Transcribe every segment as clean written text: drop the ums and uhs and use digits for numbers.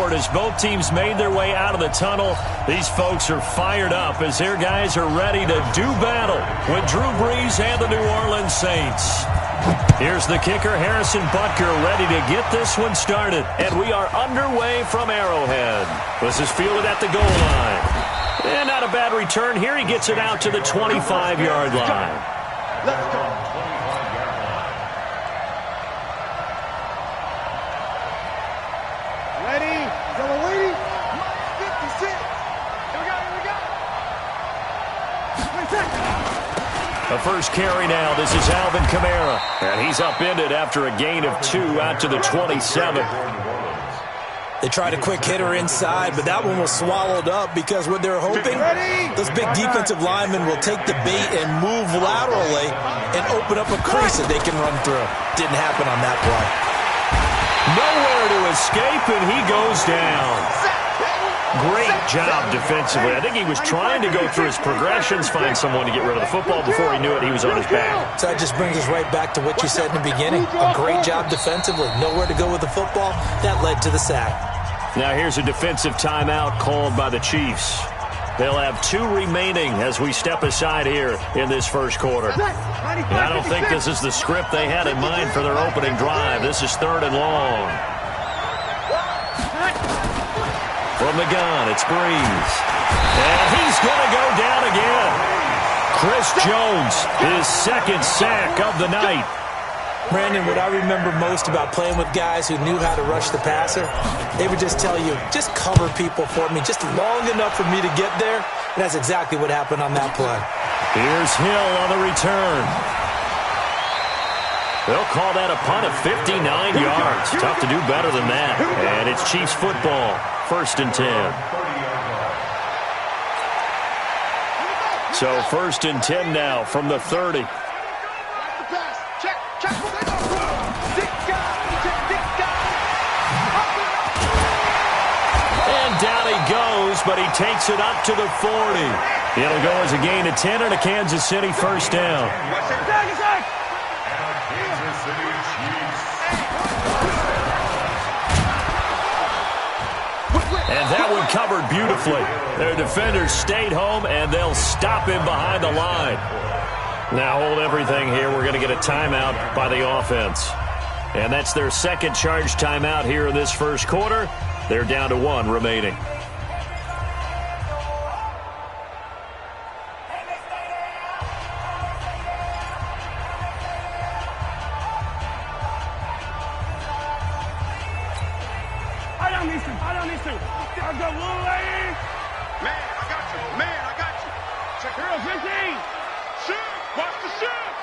forward as both teams made their way out of the tunnel. These folks are fired up as their guys are ready to do battle with Drew Brees and the New Orleans Saints. Here's the kicker, Harrison Butker, ready to get this one started. And we are underway from Arrowhead. This is fielded at the goal line. And not a bad return here. He gets it out to the 25-yard line. Let's go. Ready? Yellow lady. 56. Here we go, here we go. A first carry now. This is Alvin Kamara. And he's upended after a gain of 2 out to the 27. They tried a quick hitter inside, but that one was swallowed up because what they're hoping, those big defensive linemen will take the bait and move laterally and open up a crease that they can run through. Didn't happen on that play. Nowhere to escape, and he goes down. Great job defensively. I think he was trying to go through his progressions, find someone to get rid of the football. Before he knew it, he was on his back. So that just brings us right back to what you said in the beginning. A great job defensively. Nowhere to go with the football. That led to the sack. Now here's a defensive timeout called by the Chiefs. They'll have 2 remaining as we step aside here in this first quarter. And I don't think this is the script they had in mind for their opening drive. This is 3rd and long. From the gun, it's Brees. And he's going to go down again. Chris Jones, his 2nd sack of the night. Brandon, what I remember most about playing with guys who knew how to rush the passer, they would just tell you, just cover people for me, just long enough for me to get there. And that's exactly what happened on that play. Here's Hill on the return. They'll call that a punt of 59 yards. Tough to do better than that. And it's Chiefs football, 1st and 10. So 1st and 10 now from the 30. Down he goes, but he takes it up to the 40. It'll go as a gain of 10 and a Kansas City first down. And that one covered beautifully. Their defenders stayed home, and they'll stop him behind the line. Now hold everything here. We're going to get a timeout by the offense. And that's their 2nd charge timeout here in this first quarter. They're down to 1 remaining. I don't need to. I got one lane. Man, I got you. Check girl 15. Shoot. Watch the shoot.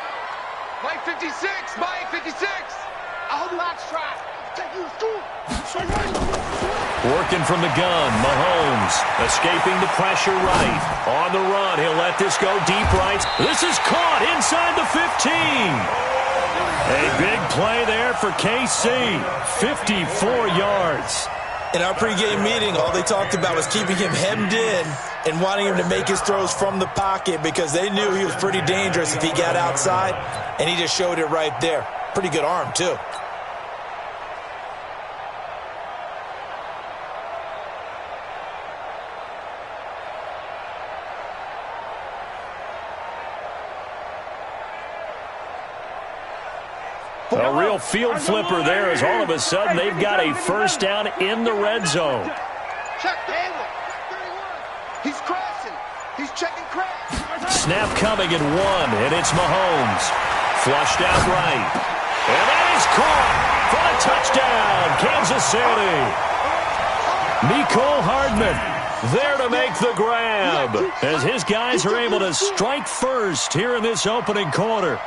Mike 56. Mike 56. I hope Max try. Take you to school. Working from the gun, Mahomes escaping the pressure right. On the run, he'll let this go deep right. This is caught inside the 15. A big play there for KC. 54 yards. In our pregame meeting, all they talked about was keeping him hemmed in and wanting him to make his throws from the pocket because they knew he was pretty dangerous if he got outside, and he just showed it right there. Pretty good arm, too. A real field flipper there as all of a sudden they've got a first down in the red zone. Check David. He's crossing. He's checking crash. Snap coming in 1, and it's Mahomes. Flushed out right. And that is caught for a touchdown, Kansas City. Mecole Hardman there to make the grab as his guys are able to strike first here in this opening quarter.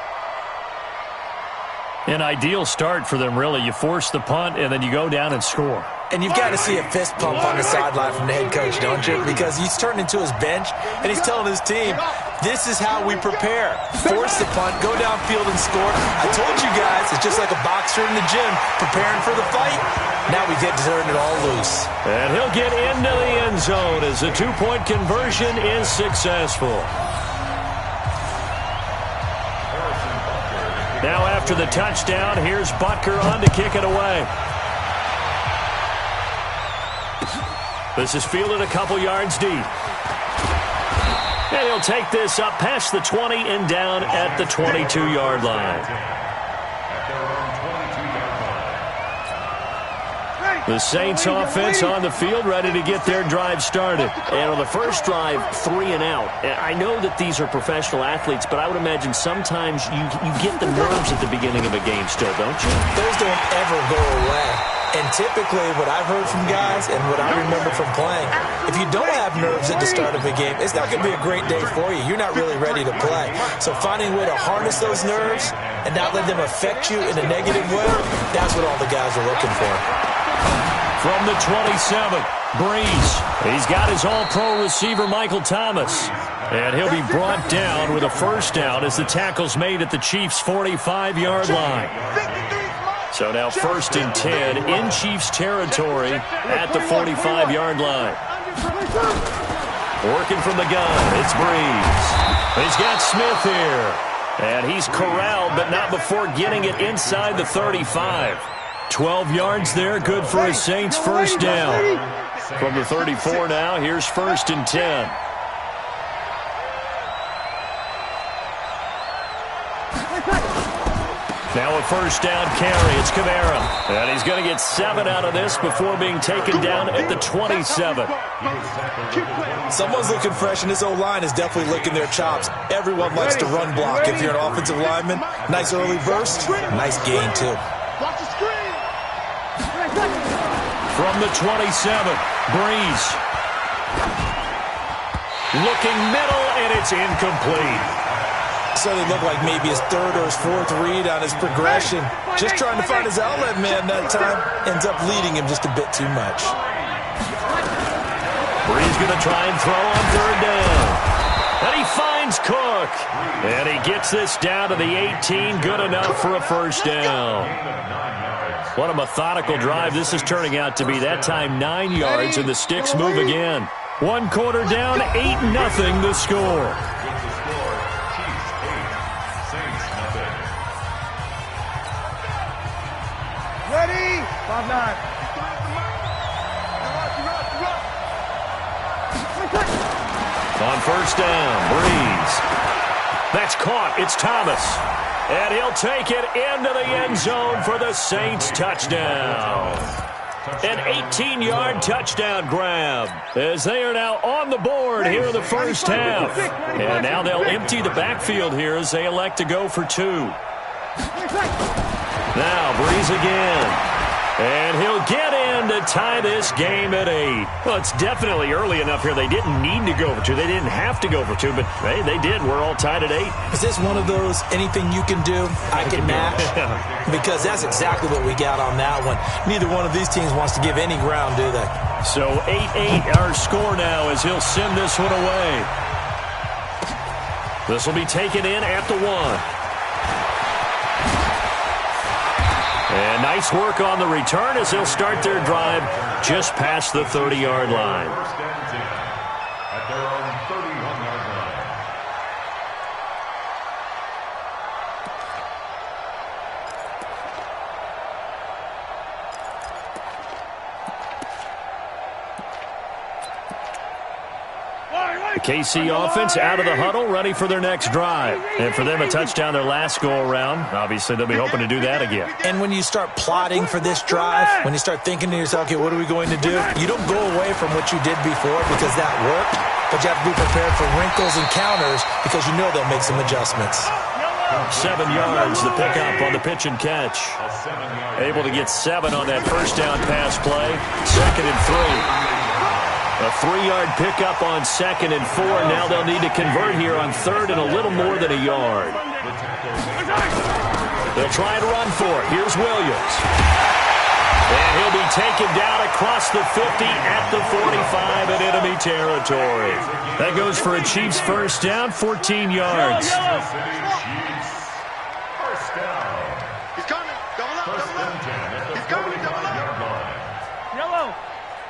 An ideal start for them, really. You force the punt, and then you go down and score. And you've got to see a fist pump on the sideline from the head coach, don't you? Because he's turning to his bench, and he's telling his team, this is how we prepare. Force the punt, go downfield and score. I told you guys, it's just like a boxer in the gym preparing for the fight. Now we get to turn it all loose. And he'll get into the end zone as the 2-point conversion is successful. Now after the touchdown, here's Butker on to kick it away. This is fielded a couple yards deep. And he'll take this up past the 20 and down at the 22-yard line. The Saints offense on the field, ready to get their drive started. And on the first drive, 3 and out. I know that these are professional athletes, but I would imagine sometimes you get the nerves at the beginning of a game still, don't you? Those don't ever go away. And typically, what I've heard from guys and what I remember from playing, if you don't have nerves at the start of a game, it's not going to be a great day for you. You're not really ready to play. So finding a way to harness those nerves and not let them affect you in a negative way, that's what all the guys are looking for. From the 27, Breeze. He's got his all-pro receiver, Michael Thomas. And he'll be brought down with a first down as the tackle's made at the Chiefs' 45-yard line. So now 1st and 10 in Chiefs territory at the 45-yard line. Working from the gun, it's Breeze. He's got Smith here. And he's corralled, but not before getting it inside the 35. 12 yards there, good for a Saints first down. From the 34 now, here's 1st and 10. Now a first down carry, it's Kamara. And he's going to get 7 out of this before being taken down at the 27. Someone's looking fresh, and this O-line is definitely licking their chops. Everyone likes to run block. If you're an offensive lineman, nice early burst, nice gain too. From the 27, Breeze. Looking middle, and it's incomplete. So it looked like maybe his 3rd or his 4th read on his progression. Just trying to find his outlet man that time. Ends up leading him just a bit too much. Breeze going to try and throw on 3rd down. And he finds Cook. And he gets this down to the 18. Good enough for a first down. What a methodical drive this is turning out to be. That time 9 yards, and the sticks move again. 1 quarter down, 8-0 the score. Ready? 5-9. On first down, Breeze. That's caught. It's Thomas. And he'll take it into the end zone for the Saints touchdown. An 18-yard touchdown grab as they are now on the board here in the first half. And now they'll empty the backfield here as they elect to go for 2. Now Breeze again. And he'll get in to tie this game at 8. Well, it's definitely early enough here. They didn't need to go for 2. They didn't have to go for 2, but they did. We're all tied at 8. Is this one of those anything you can do, I can match? Because that's exactly what we got on that one. Neither one of these teams wants to give any ground, do they? So 8-8 our score now as he'll send this one away. This will be taken in at the 1. And nice work on the return as they'll start their drive just past the 30-yard line. At their own 31-yard line. The KC offense out of the huddle, ready for their next drive. And for them, a touchdown their last go-around. Obviously, they'll be hoping to do that again. And when you start plotting for this drive, when you start thinking to yourself, okay, what are we going to do? You don't go away from what you did before because that worked, but you have to be prepared for wrinkles and counters because you know they'll make some adjustments. 7 yards, the pickup on the pitch and catch. Able to get 7 on that first down pass play. 2nd and 3. A 3-yard pickup on 2nd and 4. Now they'll need to convert here on 3rd and a little more than a yard. They'll try and run for it. Here's Williams. And he'll be taken down across the 50 at the 45 in enemy territory. That goes for a Chiefs first down, 14 yards. First down. He's coming. Double up, First double and up. 10 at the He's coming, double 41-yard up. line. Yellow.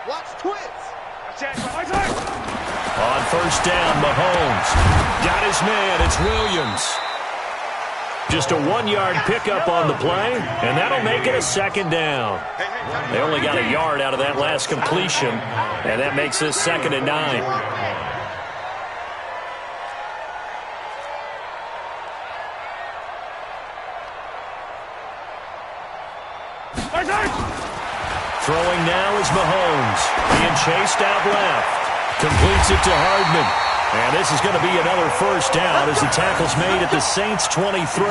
Watch twins. On first down, Mahomes got his man. It's Williams. Just a 1-yard pickup on the play, and that'll make it a second down. They only got a yard out of that last completion, and that makes this 2nd and 9. Throwing now is Mahomes. Being chased out left. Completes it to Hardman. And this is going to be another first down as the tackle's made at the Saints' 23.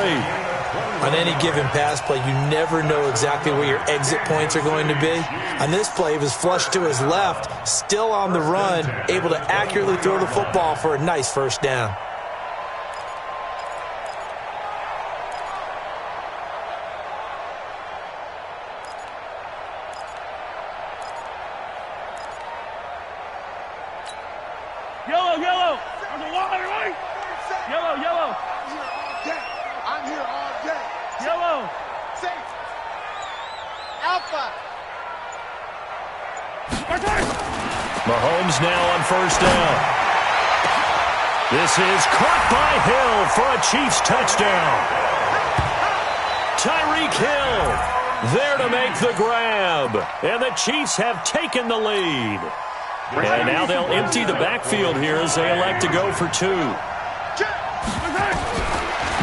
On any given pass play, you never know exactly where your exit points are going to be. On this play, he was flushed to his left, still on the run, able to accurately throw the football for a nice first down. Yellow, yellow. There's a wide right. Yellow, yellow. I'm here all day. Yellow. Safe. Alpha. Mahomes now on first down. This is caught by Hill for a Chiefs touchdown. Tyreek Hill there to make the grab. And the Chiefs have taken the lead. And now they'll empty the backfield here as they elect to go for 2.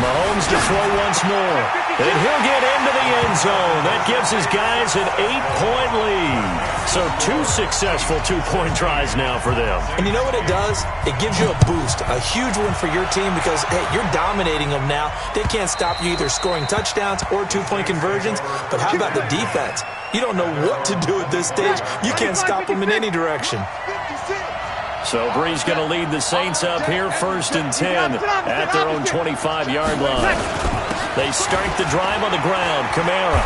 Mahomes to throw once more. And he'll get into the end zone. That gives his guys an 8-point lead. So 2 successful 2-point tries now for them. And you know what it does? It gives you a boost, a huge one for your team because, hey, you're dominating them now. They can't stop you either scoring touchdowns or 2-point conversions. But how about the defense? You don't know what to do at this stage. You can't stop them in any direction. So Brees going to lead the Saints up here 1st and 10 at their own 25-yard line. They start the drive on the ground. Kamara.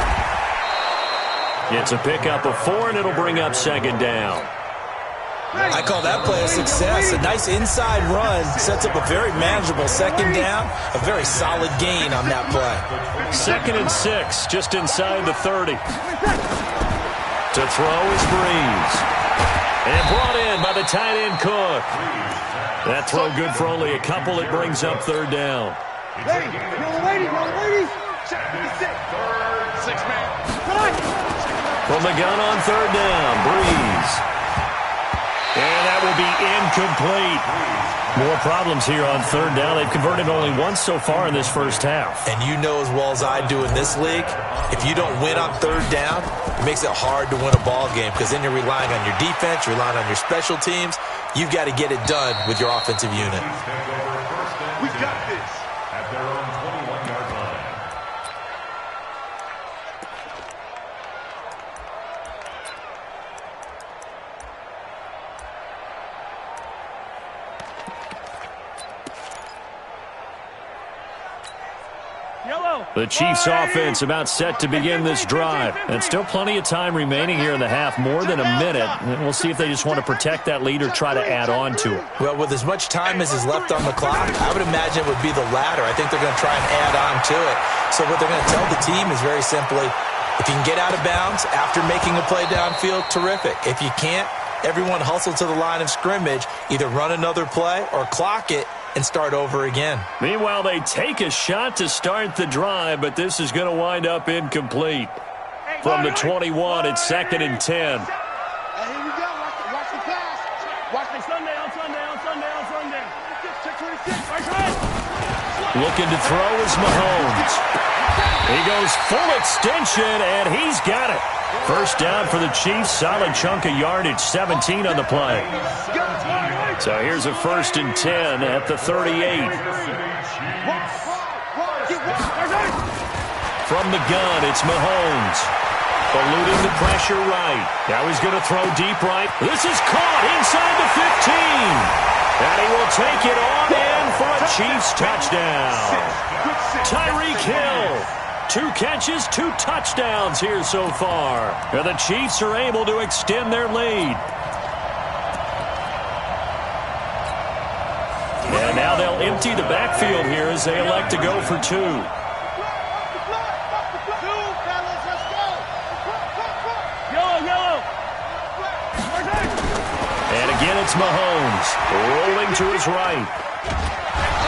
It's a pickup of 4, and it'll bring up 2nd down. I call that play a success. A nice inside run sets up a very manageable 2nd down. A very solid gain on that play. 2nd and 6, just inside the 30. To throw is Brees. And brought in by the tight end Cook. That throw good for only a couple. It brings up 3rd down. From the gun on 3rd down, Brees. And that will be incomplete. More problems here on 3rd down. They've converted only once so far in this first half. And you know as well as I do in this league, if you don't win on 3rd down, it makes it hard to win a ball game because then you're relying on your defense, you're relying on your special teams. You've got to get it done with your offensive unit. We got this. At their own 21-yard line. The Chiefs offense about set to begin this drive. And still plenty of time remaining here in the half, more than a minute. And we'll see if they just want to protect that lead or try to add on to it. Well, with as much time as is left on the clock, I would imagine it would be the latter. I think they're going to try and add on to it. So what they're going to tell the team is very simply, if you can get out of bounds after making a play downfield, terrific. If you can't, everyone hustle to the line of scrimmage, either run another play or clock it and start over again. Meanwhile, they take a shot to start the drive, but this is going to wind up incomplete. From the 21, it's 2nd and 10. Hey, here we go. Watch the pass. Watch the Sunday on Sunday on Sunday on Sunday. Check 26. Looking to throw is Mahomes. He goes full extension, and he's got it. First down for the Chiefs. Solid chunk of yardage, 17 on the play. So here's a 1st and 10 at the 38. From the gun, it's Mahomes. Eluding the pressure right. Now he's going to throw deep right. This is caught inside the 15. And he will take it on in for a Chiefs touchdown. Tyreek Hill. 2 catches, 2 touchdowns here so far. And the Chiefs are able to extend their lead. And now they'll empty the backfield here as they elect to go for 2. And again, it's Mahomes rolling to his right.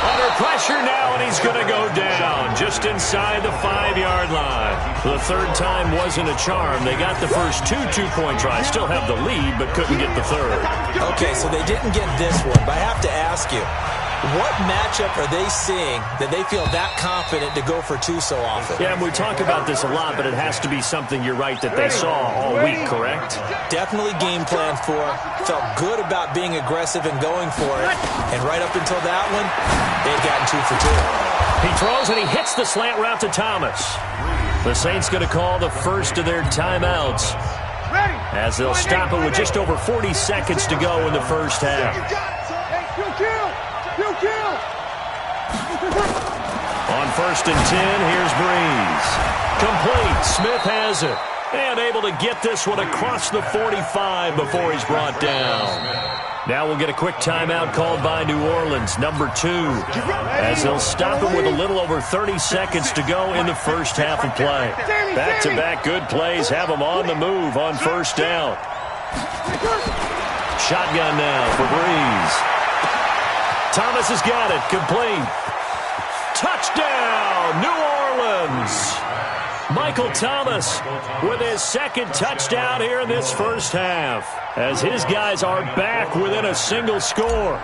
Under pressure now, and he's going to go down just inside the 5-yard line. The third time wasn't a charm. They got the first two-point tries. Still have the lead, but couldn't get the third. Okay, so they didn't get this one, but I have to ask you, what matchup are they seeing that they feel that confident to go for two so often? Yeah, and we talk about this a lot, but it has to be something, you're right, that they saw all week, correct? Definitely game plan for. Felt good about being aggressive and going for it. And right up until that one, they had gotten 2 for 2. He throws and he hits the slant route to Thomas. The Saints going to call the first of their timeouts as they'll stop it with just over 40 seconds to go in the first half. On 1st and 10, here's Breeze. Complete. Smith has it. And able to get this one across the 45 before he's brought down. Now we'll get a quick timeout called by New Orleans, number 2, as they'll stop it with a little over 30 seconds to go in the first half of play. Back-to-back good plays have them on the move on first down. Shotgun now for Breeze. Thomas has got it. Complete. Touchdown, New Orleans. Michael Thomas with his second touchdown here in this first half, as his guys are back within a single score.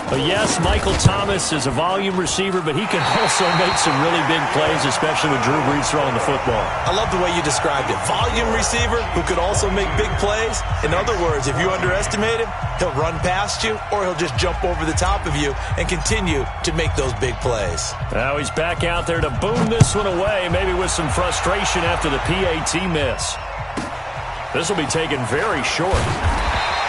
But yes, Michael Thomas is a volume receiver, but he can also make some really big plays, especially with Drew Brees throwing the football. I love the way you described it. Volume receiver who could also make big plays. In other words, if you underestimate him, he'll run past you or he'll just jump over the top of you and continue to make those big plays. Now he's back out there to boom this one away, maybe with some frustration after the PAT miss. This will be taken very short.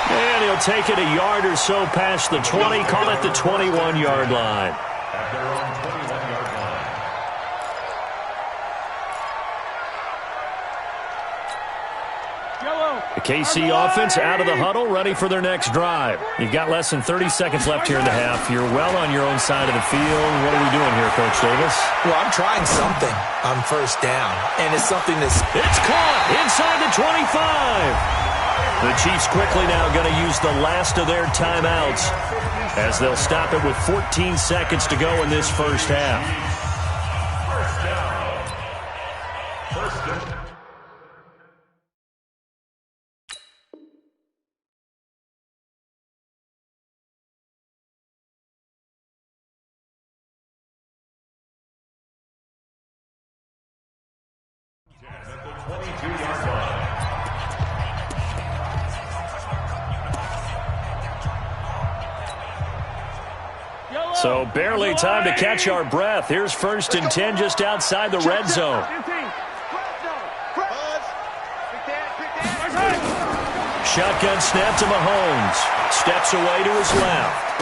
And he'll take it a yard or so past the 20, call it the 21-yard line. At their own 21-yard line. The KC offense out of the huddle, ready for their next drive. You've got less than 30 seconds left here in the half. You're well on your own side of the field. What are we doing here, Coach Davis? Well, I'm trying something on first down, and it's something that's... It's caught inside the 25. The Chiefs quickly now going to use the last of their timeouts as they'll stop it with 14 seconds to go in this first half. First down. At the 22-yard line. So barely time to catch our breath. Here's 1st and 10 just outside the red zone. Shotgun snap to Mahomes. Steps away to his left.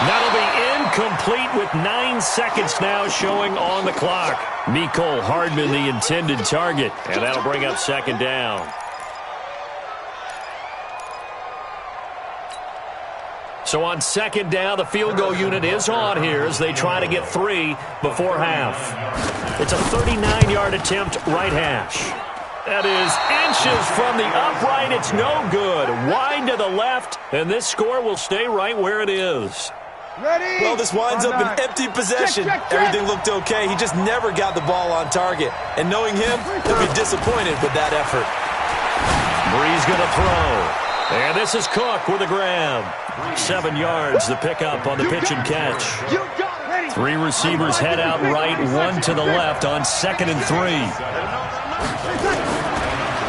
That'll be incomplete with 9 seconds now showing on the clock. Mecole Hardman the intended target, and that'll bring up 2nd down. So on 2nd down, the field goal unit is on here as they try to get 3 before half. It's a 39-yard attempt right hash. That is inches from the upright. It's no good. Wide to the left, and this score will stay right where it is. Ready? Well, this winds up an empty possession. Everything looked okay. He just never got the ball on target. And knowing him, he'll be disappointed with that effort. Breeze going to throw. And this is Cook with a grab. 7 yards, the pickup on the pitch and catch. 3 receivers head out right, 1 to the left on 2nd and 3.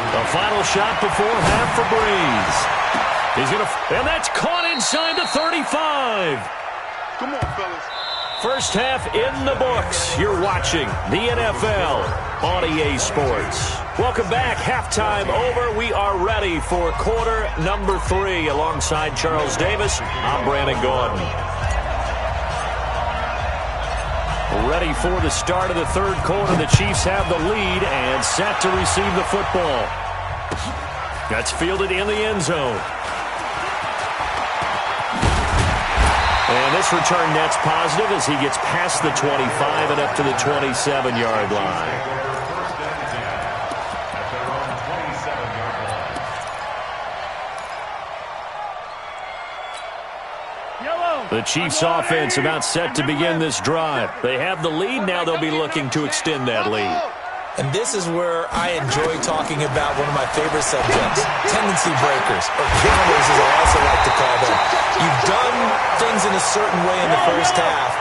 The final shot before half for Breeze. He's going to, and that's caught inside the 35. Come on, fellas. First half in the books. You're watching the NFL on EA Sports. Welcome back. Halftime over. We are ready for quarter number 3. Alongside Charles Davis, I'm Brandon Gordon. Ready for the start of the 3rd quarter. The Chiefs have the lead and set to receive the football. That's fielded in the end zone. And this return net's positive as he gets past the 25 and up to the 27-yard line. The Chiefs offense about set to begin this drive. They have the lead. Now they'll be looking to extend that lead. And this is where I enjoy talking about one of my favorite subjects, tendency breakers, or counters as I also like to call them. You've done things in a certain way in the first half,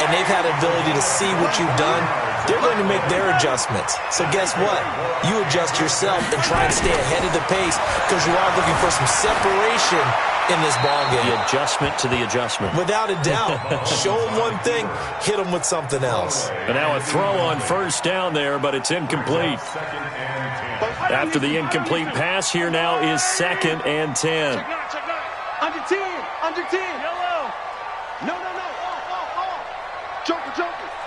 and they've had the ability to see what you've done. They're going to make their adjustments. So guess what? You adjust yourself and try and stay ahead of the pace because you are looking for some separation in this ballgame. The adjustment to the adjustment. Without a doubt. Show them one thing, hit them with something else. And now a throw on first down there, but it's incomplete. After the incomplete pass, here now is 2nd and 10. Under 10. Under 10. Yellow. No. Joker.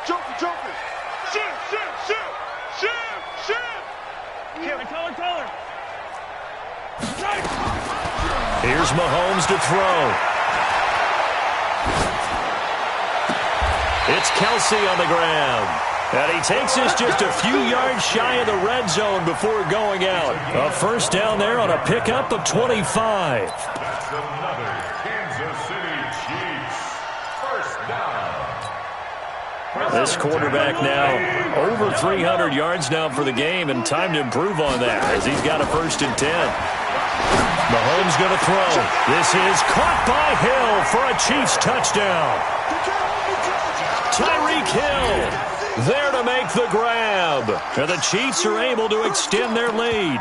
Shoot. Color. Here's Mahomes to throw. It's Kelsey on the ground. And he takes us just a few yards shy of the red zone before going out. A first down there on a pickup of 25. That's another Kansas City Chiefs first down. This quarterback now over 300 yards now for the game, and time to improve on that as he's got a 1st and 10. Mahomes going to throw. This is caught by Hill for a Chiefs touchdown. Tyreek Hill there to make the grab. And the Chiefs are able to extend their lead.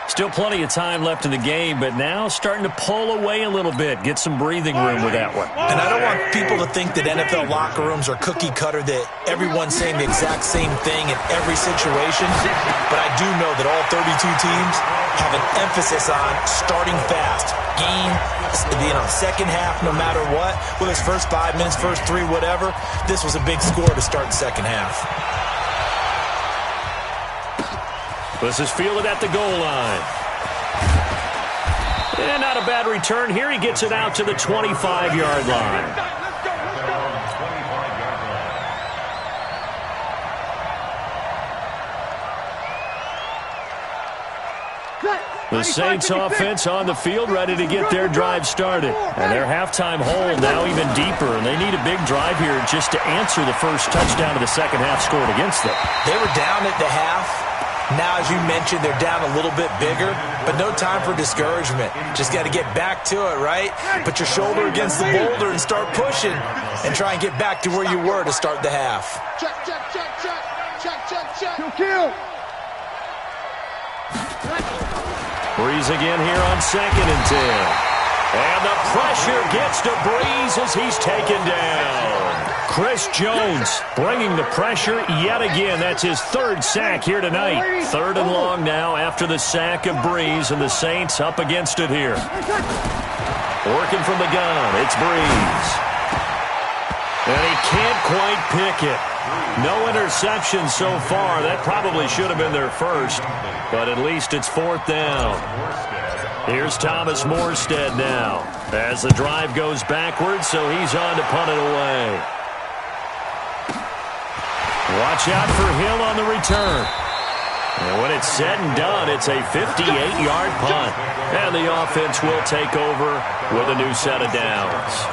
Still plenty of time left in the game, but now starting to pull away a little bit. Get some breathing room with that one. And I don't want people to think that NFL locker rooms are cookie cutter, that everyone's saying the exact same thing in every situation. But I do know that all 32 teams have an emphasis on starting fast. Game, second half, no matter what. Whether it's first 5 minutes, first 3, whatever. This was a big score to start the second half. This is fielded at the goal line. And not a bad return here. He gets it out to the 25-yard line. The Saints offense on the field ready to get their drive started. And their halftime hole now even deeper. And they need a big drive here just to answer the first touchdown of the second half scored against them. They were down at the half. Now, as you mentioned, they're down a little bit bigger, but no time for discouragement. Just got to get back to it, right? Put your shoulder against the boulder and start pushing and try and get back to where you were to start the half. Check. Kill. Breeze again here on 2nd and 10. And the pressure gets to Breeze as he's taken down. Chris Jones bringing the pressure yet again. That's his 3rd sack here tonight. 3rd and long now after the sack of Breeze, and the Saints up against it here. Working from the gun, it's Breeze. And he can't quite pick it. No interception so far. That probably should have been their first, but at least it's 4th down. Here's Thomas Morstead now as the drive goes backwards, so he's on to punt it away. Watch out for Hill on the return. And when it's said and done, it's a 58-yard punt. And the offense will take over with a new set of downs.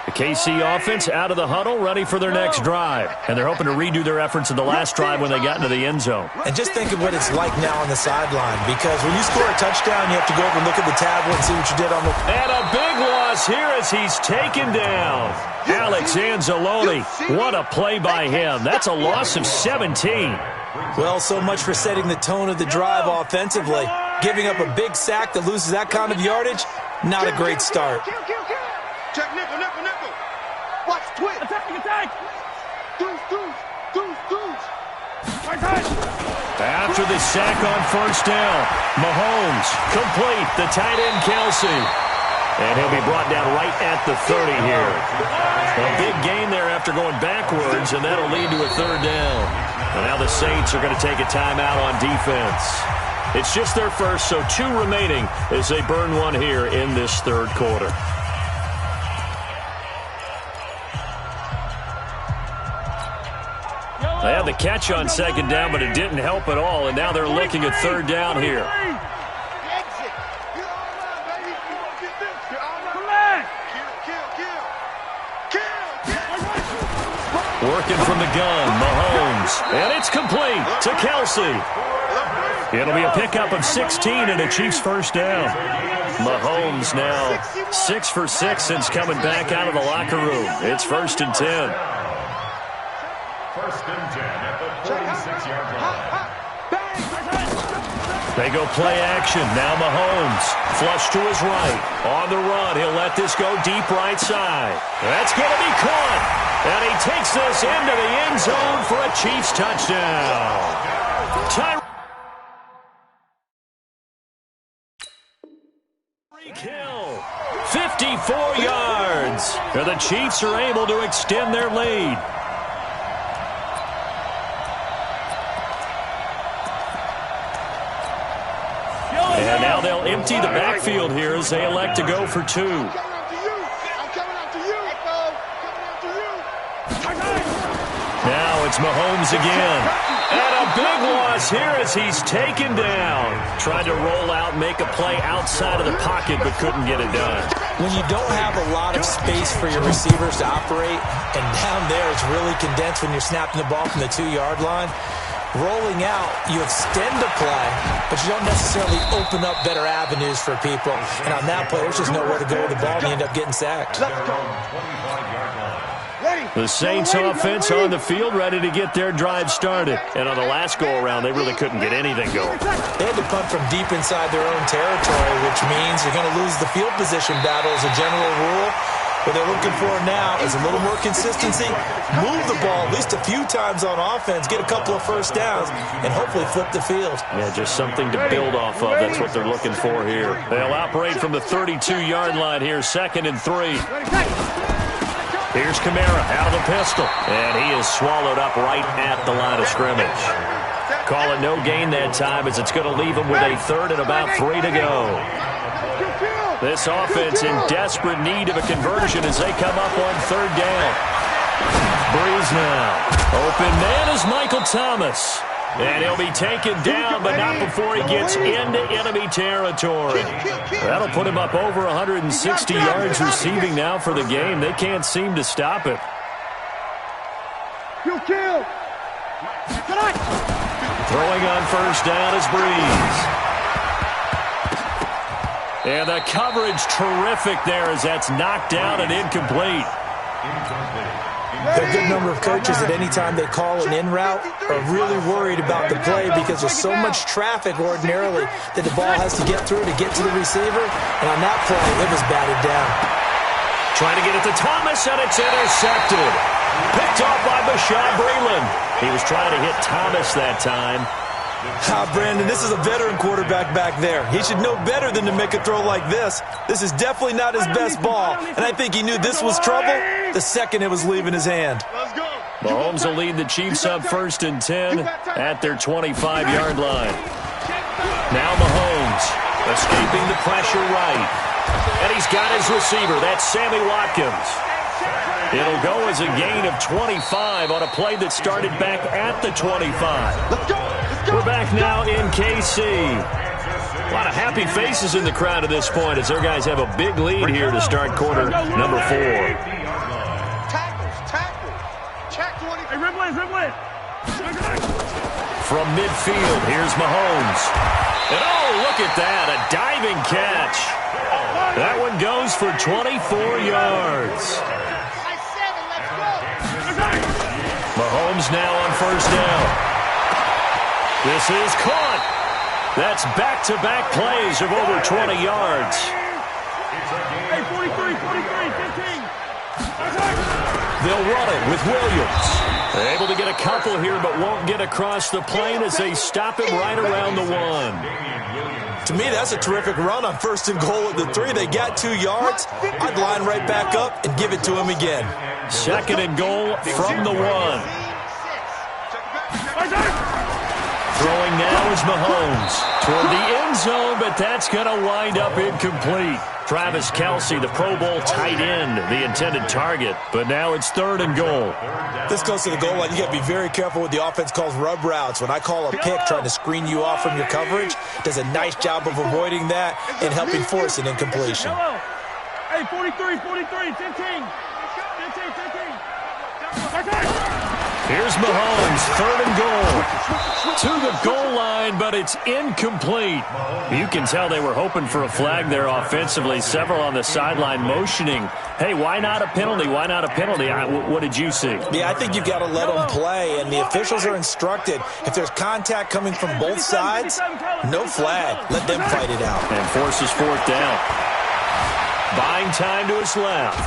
The KC offense out of the huddle, ready for their next drive. And they're hoping to redo their efforts in the last drive when they got into the end zone. And just think of what it's like now on the sideline, because when you score a touchdown, you have to go over and look at the tablet and see what you did on the... And a big loss here as he's taken down. Alex Anzalone, what a play by him. That's a loss of 17. Well, so much for setting the tone of the drive offensively. Giving up a big sack that loses that kind of yardage, not a great start. Check nickel. Watch twitch. Attack. Deuce. After the sack on first down, Mahomes complete. The tight end Kelsey. And he'll be brought down right at the 30 here. A big gain there after going backwards, and that'll lead to a 3rd down. And now the Saints are going to take a timeout on defense. It's just their first, so 2 remaining as they burn one here in this 3rd quarter. They had the catch on 2nd down, but it didn't help at all, and now they're looking at 3rd down here. Working from the gun, Mahomes. And it's complete to Kelsey. It'll be a pickup of 16 and a Chiefs first down. Mahomes now 6 for 6 since coming back out of the locker room. It's 1st and 10. 1st and 10 at the 46-yard line. They go play action. Now Mahomes. Flush to his right. On the run. He'll let this go deep right side. That's going to be caught. And he takes this into the end zone for a Chiefs touchdown. Tyreek Hill. 54 yards. And the Chiefs are able to extend their lead. And now they'll empty the backfield here as they elect to go for 2. Now it's Mahomes again. And a big loss here as he's taken down. Tried to roll out, make a play outside of the pocket, but couldn't get it done. When you don't have a lot of space for your receivers to operate, and down there it's really condensed when you're snapping the ball from the 2-yard line, rolling out, you extend the play, but you don't necessarily open up better avenues for people. And on that play, there's just nowhere to go with the ball, and you end up getting sacked. The Saints offense on the field, ready to get their drive started. And on the last go-around, they really couldn't get anything going. They had to punt from deep inside their own territory, which means you're going to lose the field position battle as a general rule. What they're looking for now is a little more consistency, move the ball at least a few times on offense, get a couple of first downs, and hopefully flip the field. Yeah, just something to build off of. That's what they're looking for here. They'll operate from the 32-yard line here, 2nd and 3. Here's Kamara out of the pistol, and he is swallowed up right at the line of scrimmage. Call it no gain that time as it's going to leave him with a 3rd and about 3 to go. This offense in desperate need of a conversion as they come up on 3rd down. Breeze now. Open man is Michael Thomas. And he'll be taken down, but not before he gets into enemy territory. That'll put him up over 160 yards receiving now for the game. They can't seem to stop it. Throwing on 1st down is Breeze. And the coverage terrific there as that's knocked down and incomplete. There are a good number of coaches at any time they call an in route are really worried about the play because there's so much traffic ordinarily that the ball has to get through to get to the receiver. And on that play, it was batted down. Trying to get it to Thomas, and it's intercepted. Picked off by Bashaud Breeland. He was trying to hit Thomas that time. Brandon, this is a veteran quarterback back there. He should know better than to make a throw like this. This is definitely not his best ball, and I think he knew this was trouble the second it was leaving his hand. Mahomes will lead the Chiefs up 1st and 10 at their 25-yard line. Now Mahomes escaping the pressure right, and he's got his receiver. That's Sammy Watkins. It'll go as a gain of 25 on a play that started back at the 25. We're back now in KC. A lot of happy faces in the crowd at this point as their guys have a big lead here to start quarter number 4. From midfield, here's Mahomes. And oh, look at that, a diving catch. That one goes for 24 yards. Mahomes now on 1st down. This is caught. That's back-to-back plays of over 20 yards. Hey, 43, 15. They'll run it with Williams. They're able to get a couple here, but won't get across the plane as they stop him right around the 1. To me, that's a terrific run on 1st and goal at the 3. They got 2 yards. I'd line right back up and give it to him again. 2nd and goal from the 1. Throwing now is Mahomes toward the end zone, but that's going to wind up incomplete. Travis Kelce, the Pro Bowl tight end, the intended target, but now it's 3rd and goal. This close to the goal line, you got to be very careful with the offense calls rub routes. When I call a pick trying to screen you off from your coverage, does a nice job of avoiding that and helping force an incompletion. Hey, 43, 15. Here's Mahomes, 3rd and goal. To the goal line, but it's incomplete. You can tell they were hoping for a flag there offensively. Several on the sideline motioning, hey, why not a penalty? Why not a penalty? What did you see? Yeah, I think you've got to let them play, and the officials are instructed. If there's contact coming from both sides, no flag. Let them fight it out. And forces 4th down. Buying time to his left.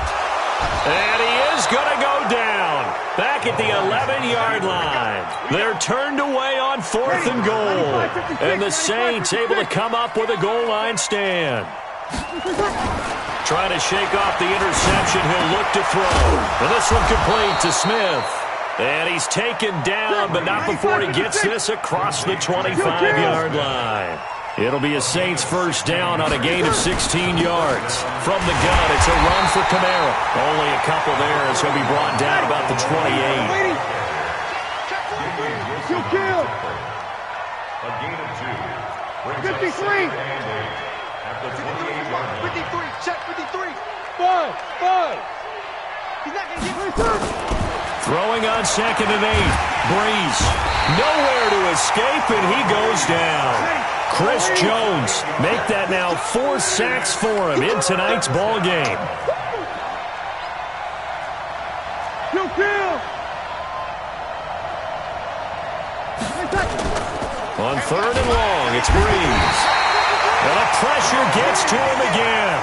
And he is going to go down. Back at the 11-yard line. They're turned away on 4th and goal. And the Saints able to come up with a goal line stand. Trying to shake off the interception. He'll look to throw. And this one complete to Smith. And he's taken down, but not before he gets this across the 25-yard line. It'll be a Saints first down on a gain of 16 yards. From the gun, it's a run for Kamara. Only a couple there as he'll be brought down about the 28. A gain of 2. 53. 53. At the 28-yard line. 53. Check 53. 5. He's not going to get Throwing on 2nd and 8. Breeze. Nowhere to escape, and he goes down. Chris Jones make that now 4 sacks for him in tonight's ball game. On 3rd and long, it's Breeze. And the pressure gets to him again.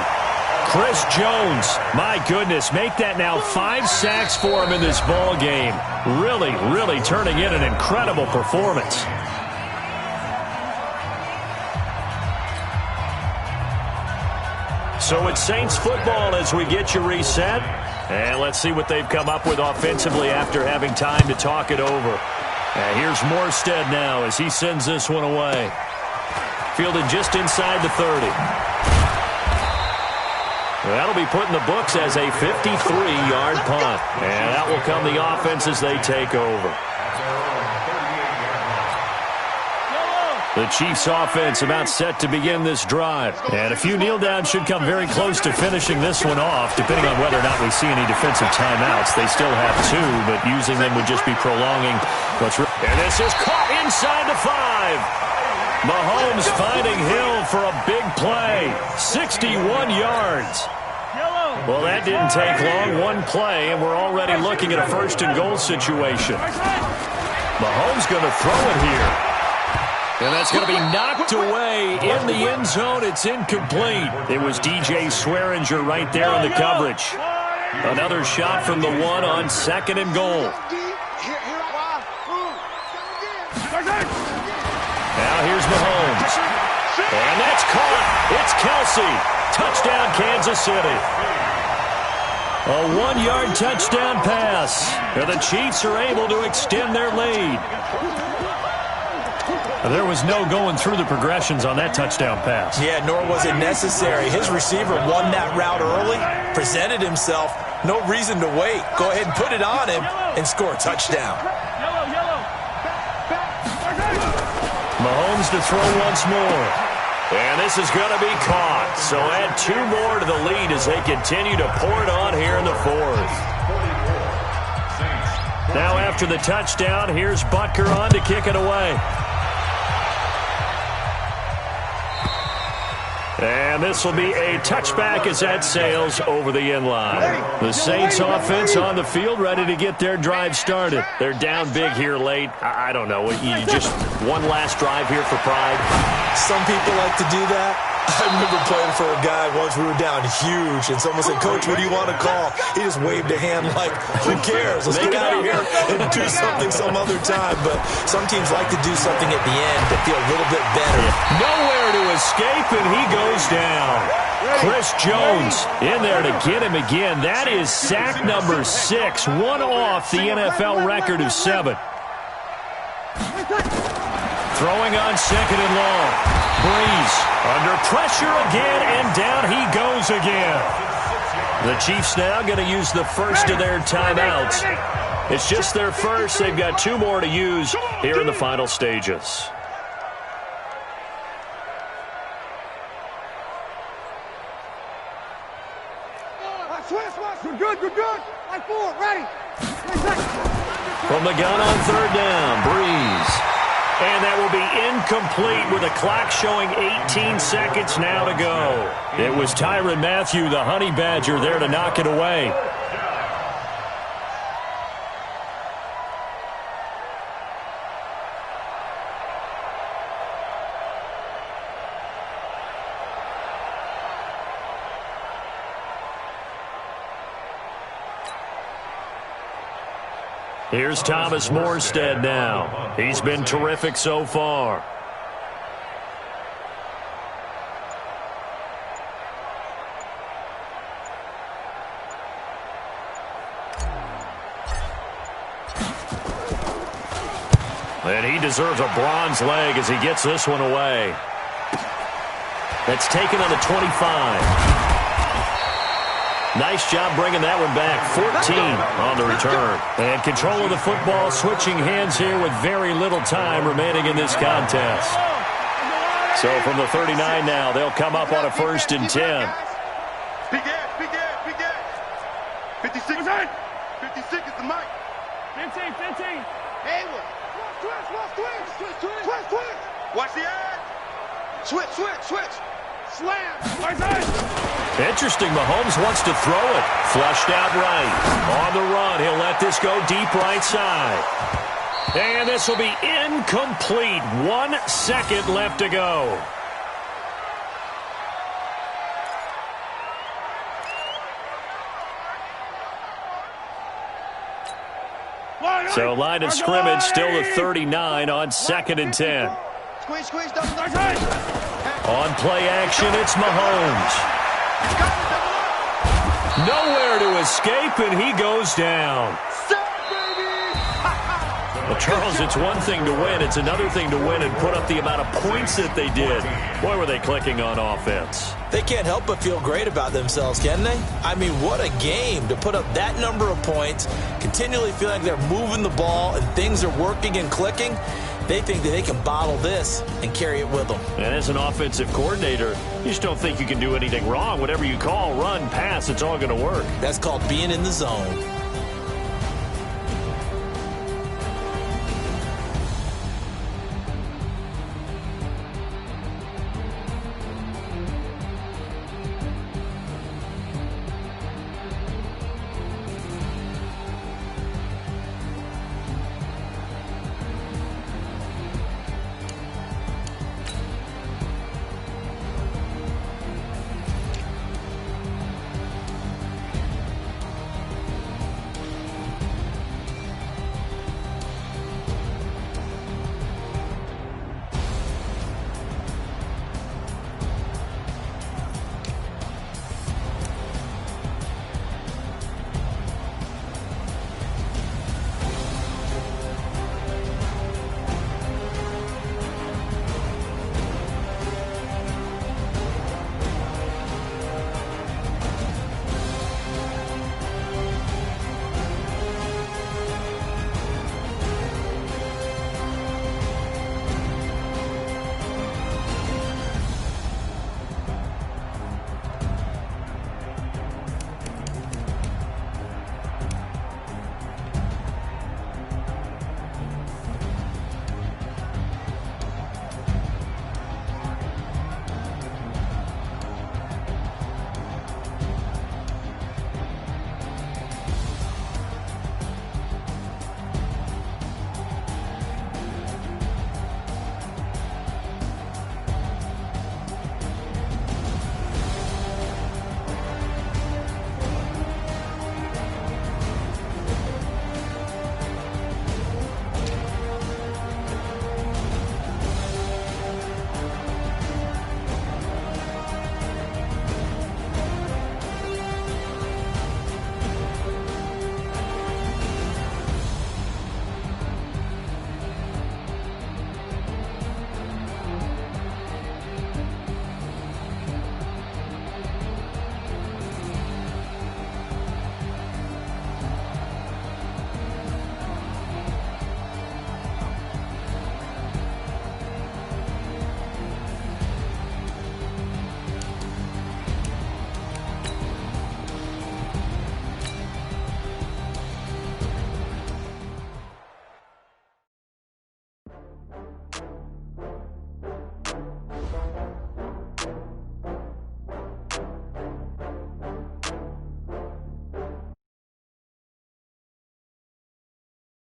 Chris Jones, my goodness, make that now 5 sacks for him in this ball game. Really, really turning in an incredible performance. So it's Saints football as we get you reset. And let's see what they've come up with offensively after having time to talk it over. And here's Morstead now as he sends this one away. Fielded just inside the 30. That'll be put in the books as a 53-yard punt. And that will come the offense as they take over. The Chiefs offense about set to begin this drive. And a few kneel downs should come very close to finishing this one off, depending on whether or not we see any defensive timeouts. They still have 2, but using them would just be prolonging what's... And this is caught inside the 5. Mahomes finding Hill for a big play. 61 yards. Well, that didn't take long. One play, and we're already looking at a 1st and goal situation. Mahomes going to throw it here. And that's going to be knocked away in the end zone. It's incomplete. It was DJ Swearinger right there in the coverage. Another shot from the 1 on 2nd and goal. Now here's Mahomes. And that's caught. It's Kelsey. Touchdown, Kansas City. A 1-yard touchdown pass. And the Chiefs are able to extend their lead. There was no going through the progressions on that touchdown pass. Yeah, nor was it necessary. His receiver won that route early, presented himself. No reason to wait. Go ahead and put it on him and score a touchdown. Mahomes to throw once more. And this is going to be caught. So add 2 more to the lead as they continue to pour it on here in the 4th. Now after the touchdown, here's Butker on to kick it away. And this will be a touchback as that sails over the end line. The Saints offense on the field ready to get their drive started. They're down big here late. I don't know. You just one last drive here for pride. Some people like to do that. I remember playing for a guy once. We were down huge, and someone said, "Coach, what do you want to call?" He just waved a hand like, "Who cares? Let's get out of here and do something some other time." But some teams like to do something at the end to feel a little bit better. Nowhere to escape, and he goes down. Chris Jones in there to get him again. That is sack number 6, one off the NFL record of 7. Throwing on 2nd and long. Breeze under pressure again, and down he goes again. The Chiefs now going to use the first of their timeouts. It's just their first. They've got 2 more to use here in the final stages. Good. Like 4, ready. From the gun on third down, Breeze. And that will be incomplete with a clock showing 18 seconds now to go. It was Tyrann Mathieu, the Honey Badger, there to knock it away. Here's Thomas Morstead now. He's been terrific so far. And he deserves a bronze leg as he gets this one away. That's taken on the 25. Nice job bringing that one back. 14 on the return. And control of the football switching hands here with very little time remaining in this contest. So from the 39 now, they'll come up on a 1st and 10. Big ass, big ass, big ass. 56. 56 is the mic. 15. Haywood. Switch. Watch the ass. Switch. Slam. Interesting, Mahomes wants to throw it. Flushed out right. On the run, he'll let this go deep right side. And this will be incomplete. 1 second left to go. So line of scrimmage still the 39 on 2nd and 10. Squeeze. On play action, it's Mahomes. Nowhere to escape, and he goes down. Well, Charles, it's one thing to win. It's another thing to win and put up the amount of points that they did. Boy, were they clicking on offense. They can't help but feel great about themselves, can they? I mean, what a game to put up that number of points, continually feeling like they're moving the ball and things are working and clicking. They think that they can bottle this and carry it with them. And as an offensive coordinator, you just don't think you can do anything wrong. Whatever you call, run, pass, it's all going to work. That's called being in the zone.